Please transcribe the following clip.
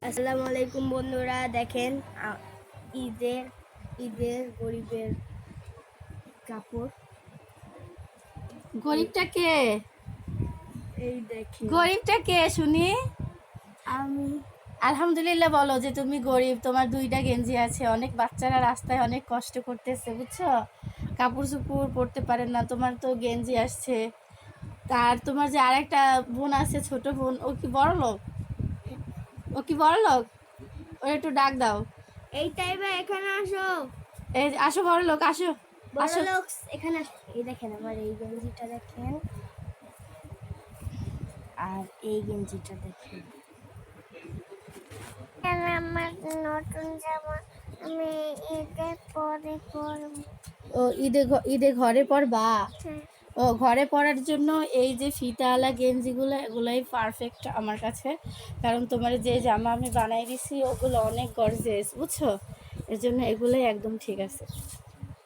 আসসালামু আলাইকুম বন্ধুরা, দেখেন ঈদের ঈদের গরিবের কাপড়। গরিবটা কে? এই দেখেন গরিবটা কে শুনি? আমি। আলহামদুলিল্লাহ বলো যে তুমি গরিব, তোমার দুইটা গেঞ্জি আছে। অনেক বাচ্চারা রাস্তায় অনেক কষ্ট করতেছে, বুঝছো? কাপড় চোপড় পরতে পারে না, তোমার তো গেঞ্জি আসছে। তার তোমার যে আরেকটা বোন আছে, ছোট বোন, ও কি বড় লোক? ও কি বড় লোক? ওর একটু ডাক দাও। এই টাইমে এখানে আসো, এই আসো বড় লোক, আসো বড় আসো। লোক এখানে আসো। এই দেখেন আমার এই গেঞ্জিটা দেখেন, আর এই গেঞ্জিটা দেখেন। আমার নতুন জামা আমি ঈদের পরে পরবো। ও ঈদে ঘরে পরবা? ও ঘরে পরার জন্য এই যে ফিতাওয়ালা গেঞ্জিগুলো, এগুলোই পারফেক্ট আমার কাছে। কারণ তোমার যে জামা আমি বানাই দিছি ওগুলো অনেক গর্জিয়াস, বুঝছো? এর জন্য এগুলোই একদম ঠিক আছে।